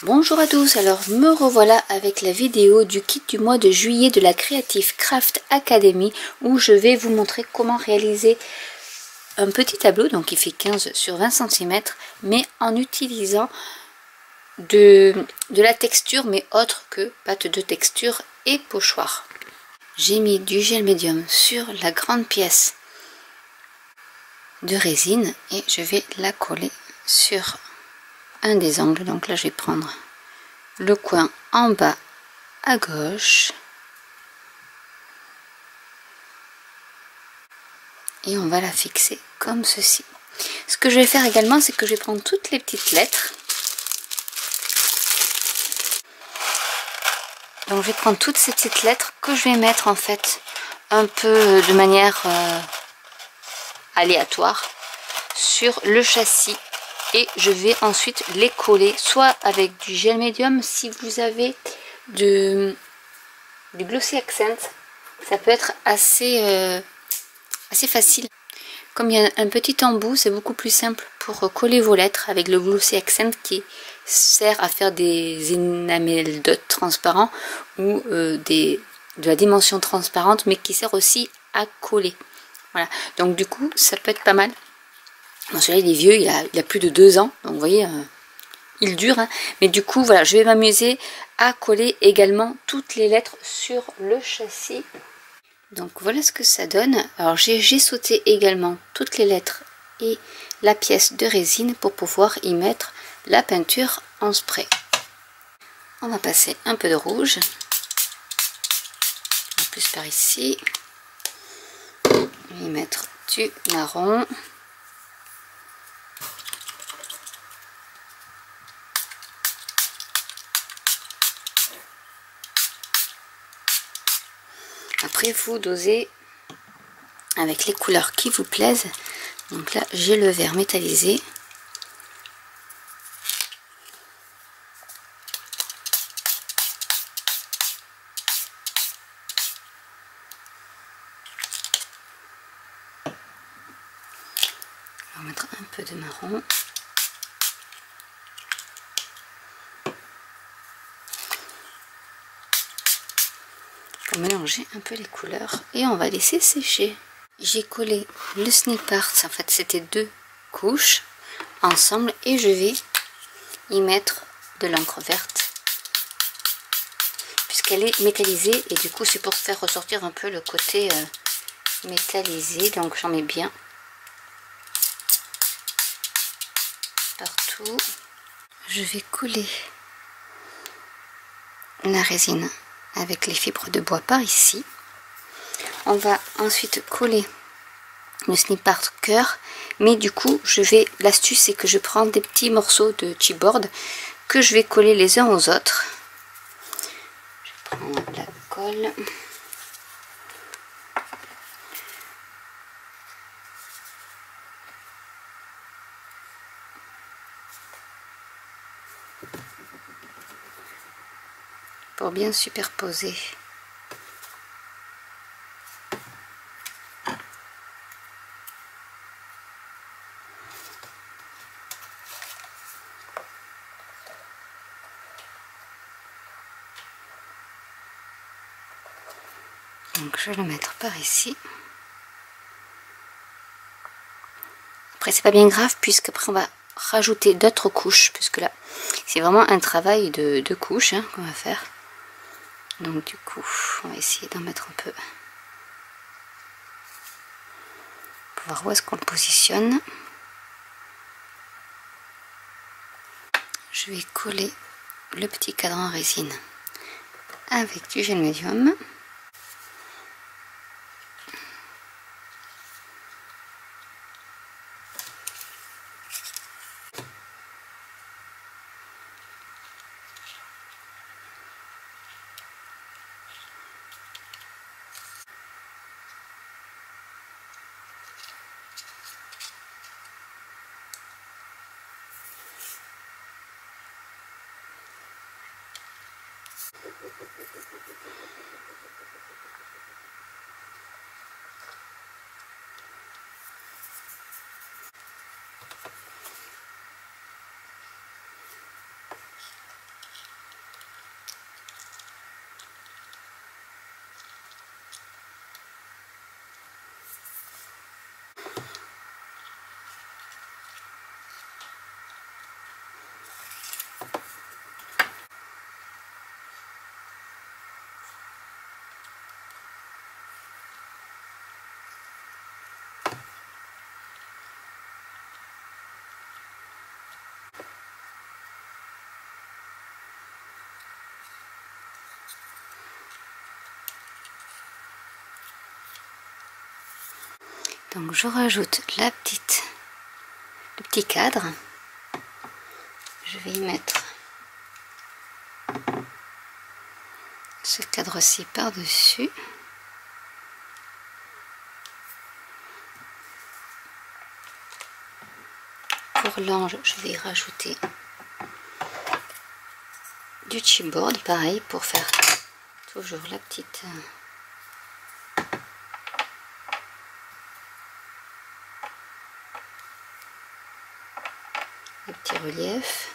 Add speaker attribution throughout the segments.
Speaker 1: Bonjour à tous, alors me revoilà avec la vidéo du kit du mois de juillet de la Creative Craft Academy où je vais vous montrer comment réaliser un petit tableau, donc il fait 15 sur 20 cm, mais en utilisant de la texture, mais autre que pâte de texture et pochoir. J'ai mis du gel médium sur la grande pièce de résine et je vais la coller sur un des angles. Donc là je vais prendre le coin en bas à gauche et on va la fixer comme ceci. Ce que je vais faire également, c'est que je vais prendre toutes les petites lettres. Donc je vais prendre toutes ces petites lettres que je vais mettre en fait un peu de manière aléatoire sur le châssis et je vais ensuite les coller soit avec du gel médium, si vous avez du glossy accent, ça peut être assez facile. Comme il y a un petit embout, c'est beaucoup plus simple pour coller vos lettres avec le glossy accent qui sert à faire des enamel dots transparents ou de la dimension transparente, mais qui sert aussi à coller. Voilà, donc du coup ça peut être pas mal. Bon, celui-là il est vieux, il a plus de 2 ans, donc vous voyez, il dure, hein. Mais du coup voilà, je vais m'amuser à coller également toutes les lettres sur le châssis. Donc voilà ce que ça donne. Alors j'ai sauté également toutes les lettres et la pièce de résine pour pouvoir y mettre la peinture en spray. On va passer un peu de rouge, en plus par ici, y mettre du marron. Après vous dosez avec les couleurs qui vous plaisent. Donc là j'ai le vert métallisé. On va mettre un peu de marron. Pour mélanger un peu les couleurs et on va laisser sécher. J'ai collé le snip art, en fait c'était 2 couches ensemble et je vais y mettre de l'encre verte puisqu'elle est métallisée et du coup c'est pour faire ressortir un peu le côté métallisé. Donc j'en mets bien partout. Je vais coller la résine avec les fibres de bois par ici. On va ensuite coller le snip art cœur, mais du coup l'astuce c'est que je prends des petits morceaux de chipboard que je vais coller les uns aux autres. Je prends la colle. Pour bien superposer. Donc je vais le mettre par ici. Après c'est pas bien grave puisqu'après on va rajouter d'autres couches, puisque là c'est vraiment un travail de couches qu'on va faire. Donc du coup on va essayer d'en mettre un peu pour voir où est-ce qu'on le positionne. Je vais coller le petit cadran résine avec du gel médium. Donc je rajoute le petit cadre. Je vais y mettre ce cadre-ci par-dessus. Pour l'ange, je vais y rajouter du chipboard, pareil, pour faire toujours la petite le petit relief.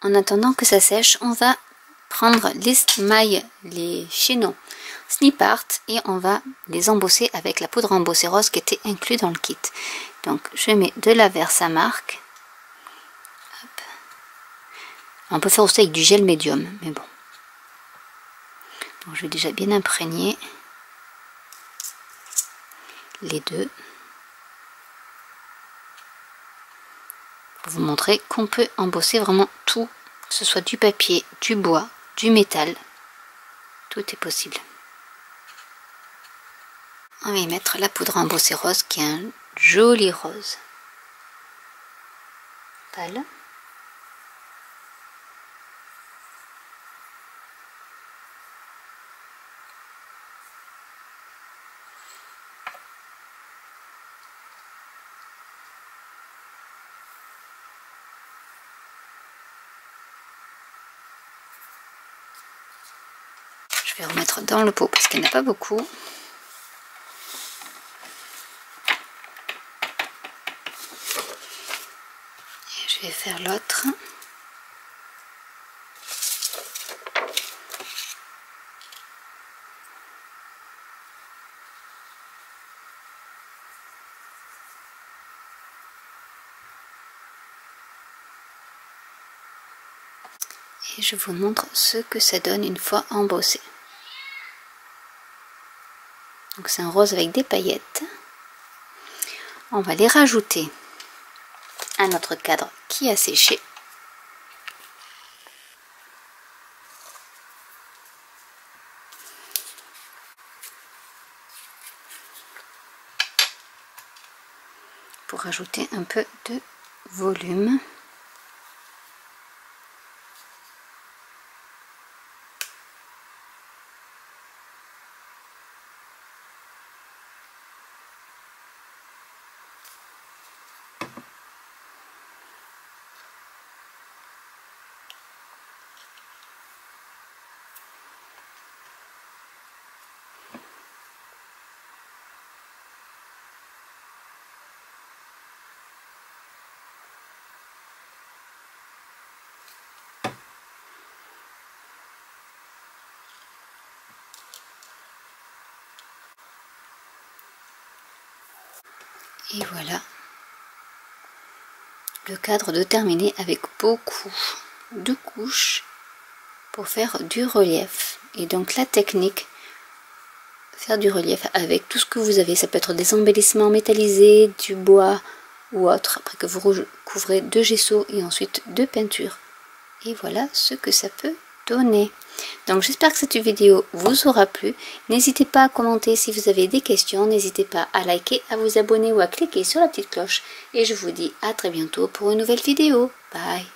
Speaker 1: En attendant que ça sèche, on va prendre les mailles, les chaînons Snip Art et on va les embosser avec la poudre embossée rose qui était inclus dans le kit. Donc je mets de la Versamark. Hop. On peut faire aussi avec du gel médium, mais bon. Donc je vais déjà bien imprégner les deux. Pour vous montrer qu'on peut embosser vraiment tout, que ce soit du papier, du bois, du métal, tout est possible. On va y mettre la poudre embossée rose qui est un joli rose pâle. Je vais remettre dans le pot parce qu'il n'y en a pas beaucoup. Et je vais faire l'autre. Et je vous montre ce que ça donne une fois embossé. Donc c'est un rose avec des paillettes. On va les rajouter à notre cadre qui a séché. Pour rajouter un peu de volume. Et voilà le cadre de terminer avec beaucoup de couches pour faire du relief. Et donc la technique, faire du relief avec tout ce que vous avez, ça peut être des embellissements métallisés, du bois ou autre, après que vous recouvrez de gesso et ensuite de peinture. Et voilà ce que ça peut donner. Donc j'espère que cette vidéo vous aura plu. N'hésitez pas à commenter si vous avez des questions, n'hésitez pas à liker, à vous abonner ou à cliquer sur la petite cloche. Et je vous dis à très bientôt pour une nouvelle vidéo. Bye!